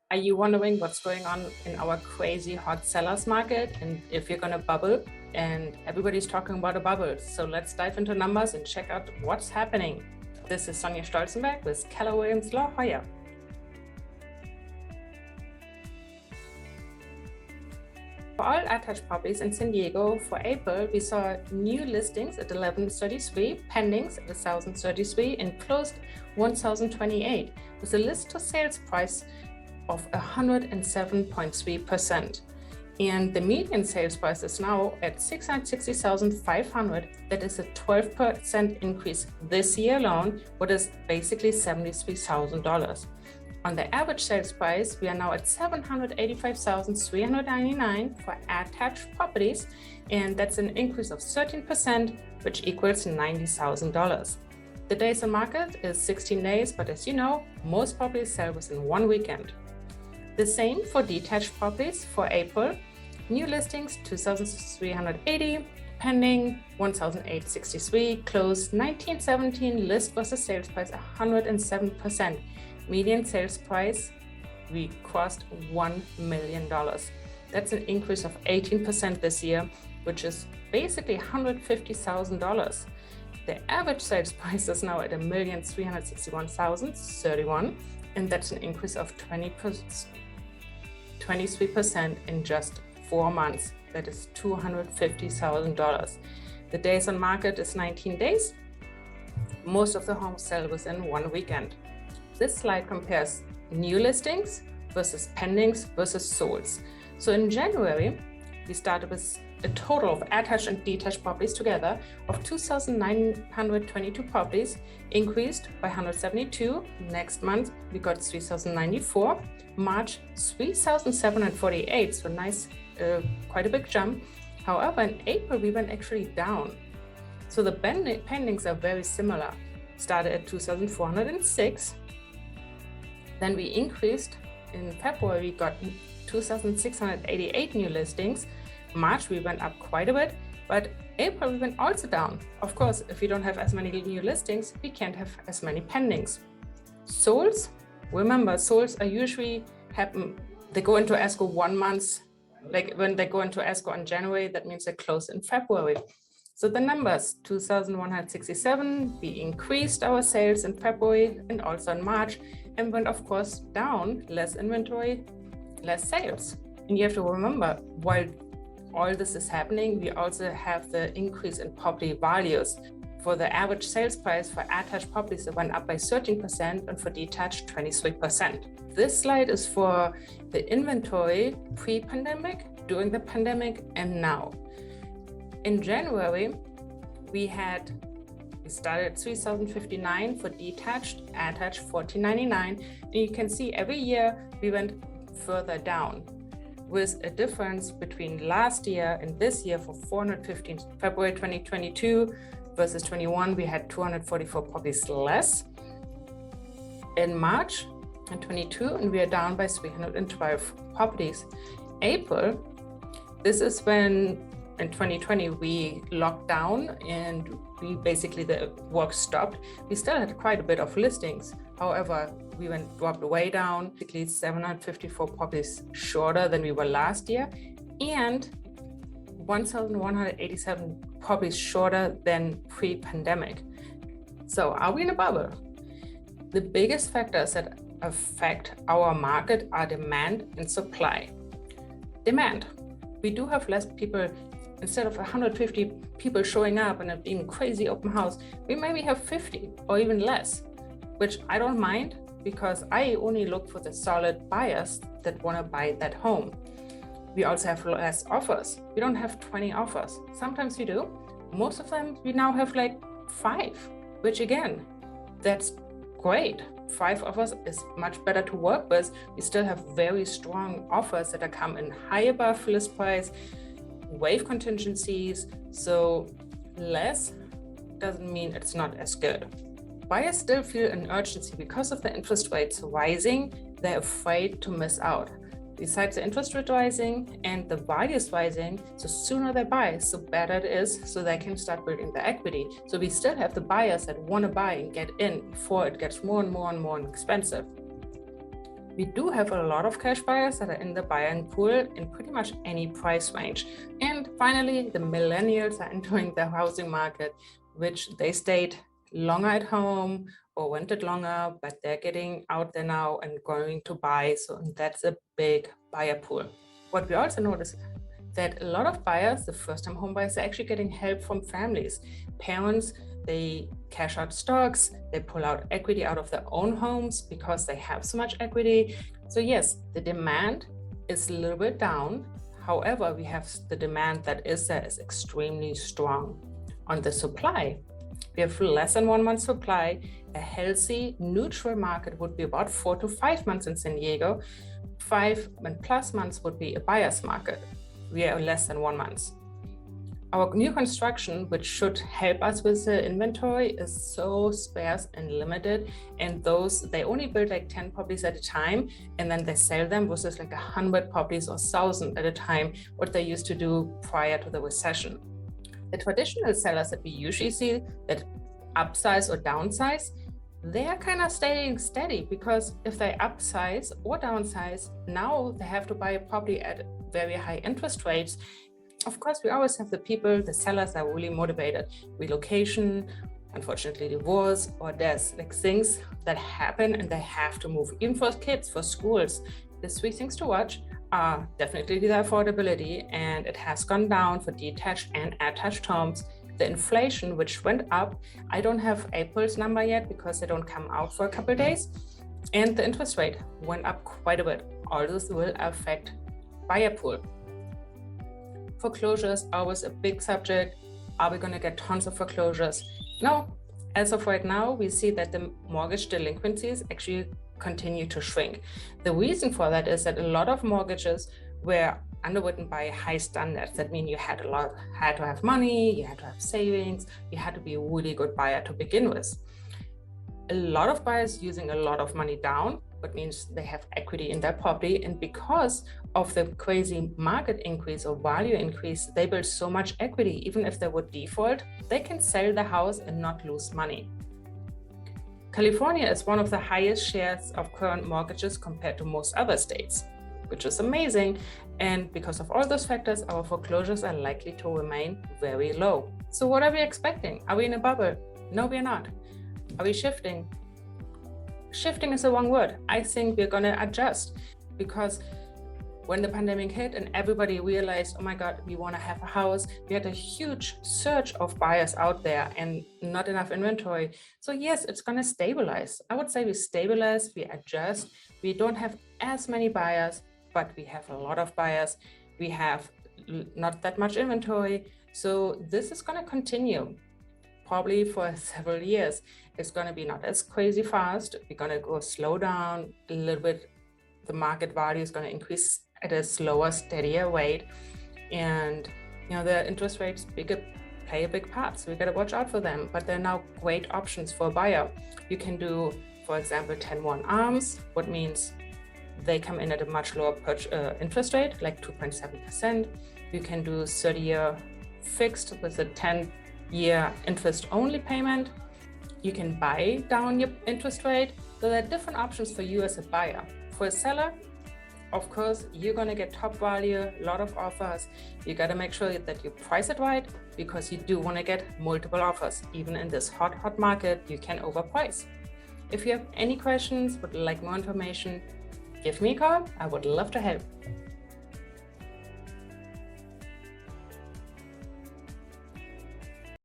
Are you wondering what's going on in our crazy hot sellers market and if you're going to bubble? And everybody's talking about a bubble. So let's dive into numbers and check out what's happening. This is Sonja Stolzenberg with Keller Williams La Jolla. For all attached properties in San Diego for April, we saw new listings at 1133, pendings at 1,033, and closed 1,028 with a list to sales price of 107.3%. And the median sales price is now at $660,500. That is a 12% increase this year alone, what is basically $73,000. On the average sales price, we are now at $785,399 for attached properties, and that's an increase of 13%, which equals $90,000. The days on market is 16 days, but as you know, most properties sell within one weekend. The same for detached properties for April. New listings 2,380, pending 1,863, closed 1917, list versus sales price 107%. Median sales price, we crossed $1 million. That's an increase of 18% this year, which is basically $150,000. The average sales price is now at $1,361,031, and that's an increase of 23% in just 4 months. That is $250,000. The days on market is 19 days. Most of the homes sell within one weekend. This slide compares new listings versus pendings versus solds. So in January, we started with a total of attached and detached properties together of 2,922 properties, increased by 172. Next month, we got 3,094. March, 3,748, so nice, quite a big jump. However, in April, we went actually down. So the pendings are very similar. Started at 2,406. Then we increased. In February, we got 2,688 new listings. March, we went up quite a bit, but April, we went also down. Of course, if we don't have as many new listings, we can't have as many pendings. Solds, remember, solds are usually they go into escrow 1 month. Like when they go into escrow in January, that means they close in February. So the numbers, 2,167, we increased our sales in February and also in March, and went of course down, less inventory, less sales. And you have to remember, while all this is happening, we also have the increase in property values. For the average sales price for attached properties, it went up by 13%, and for detached, 23%. This slide is for the inventory pre-pandemic, during the pandemic, and now. In January, we started at 3,059 for detached, attached 1,499, and you can see every year we went further down, with a difference between last year and this year for 415. February 2022 versus 21, we had 244 properties less. In March and 22, and we are down by 312 properties. April, this is when in 2020 we locked down and the work stopped. We still had quite a bit of listings. However, we dropped way down, basically 754 properties shorter than we were last year, and 1,187 properties shorter than pre-pandemic. So are we in a bubble? The biggest factors that affect our market are demand and supply. Demand. We do have less people. Instead of 150 people showing up and it being crazy open house, we maybe have 50 or even less, which I don't mind because I only look for the solid buyers that want to buy that home. We also have less offers. We don't have 20 offers. Sometimes we do. Most of them, we now have like 5, which again, that's great. 5 offers is much better to work with. We still have very strong offers that are come in high above list price, waive contingencies, so less doesn't mean it's not as good. Buyers still feel an urgency because of the interest rates rising. They're afraid to miss out. Besides the interest rate rising and the values rising, so sooner they buy, so better it is, so they can start building the equity. So we still have the buyers that want to buy and get in before it gets more and more expensive. We do have a lot of cash buyers that are in the buying pool in pretty much any price range. And finally, the millennials are entering the housing market, which they stayed longer at home or rented longer, but they're getting out there now and going to buy. So that's a big buyer pool. What we also notice that a lot of buyers, the first-time home buyers, are actually getting help from families. Parents, they cash out stocks, they pull out equity out of their own homes because they have so much equity. So yes, the demand is a little bit down. However, we have the demand that is there is extremely strong. On the supply, we have less than 1 month supply. A healthy, neutral market would be about 4 to 5 months in San Diego. 5 and plus months would be a buyer's market. We are less than 1 month. Our new construction, which should help us with the inventory, is so sparse and limited. And they only build like 10 properties at a time, and then they sell them versus like 100 properties or 1,000 at a time, what they used to do prior to the recession. The traditional sellers that we usually see that upsize or downsize, they are kind of staying steady, because if they upsize or downsize, now they have to buy a property at very high interest rates. Of course, we always have the people, the sellers that are really motivated. Relocation, unfortunately divorce, or death, like things that happen and they have to move. Even for kids, for schools, the 3 things to watch are definitely the affordability, and it has gone down for detached and attached homes. The inflation, which went up, I don't have April's number yet because they don't come out for a couple of days, and the interest rate went up quite a bit. All this will affect buyer pool. Foreclosures, always a big subject. Are we going to get tons of foreclosures? No. As of right now, we see that the mortgage delinquencies actually continue to shrink. The reason for that is that a lot of mortgages were underwritten by high standards. That means you had to have money, you had to have savings, you had to be a really good buyer to begin with. A lot of buyers using a lot of money down, but means they have equity in their property, and because of the crazy market increase or value increase, they build so much equity. Even if they would default, they can sell the house and not lose money. California is one of the highest shares of current mortgages compared to most other states, which is amazing. And because of all those factors, our foreclosures are likely to remain very low. So what are we expecting? Are we in a bubble? No, we're not. Are we shifting? Shifting is the wrong word. I think we're going to adjust, because when the pandemic hit and everybody realized, oh my God, we want to have a house, we had a huge surge of buyers out there and not enough inventory. So yes, it's going to stabilize. I would say we stabilize, we adjust. We don't have as many buyers, but we have a lot of buyers. We have not that much inventory. So this is going to continue probably for several years. It's going to be not as crazy fast. We're going to go slow down a little bit. The market value is going to increase at a slower, steadier rate. And, the interest rates play a big part. So we got to watch out for them. But they're now great options for a buyer. You can do, for example, 10-1 ARMs, what means they come in at a much lower interest rate, like 2.7%. You can do 30-year fixed with a 10-year interest-only payment. You can buy down your interest rate. So there are different options for you as a buyer. For a seller, of course, you're going to get top value, a lot of offers. You got to make sure that you price it right, because you do want to get multiple offers. Even in this hot market, you can overprice. If you have any questions, would like more information, give me a call. I would love to help.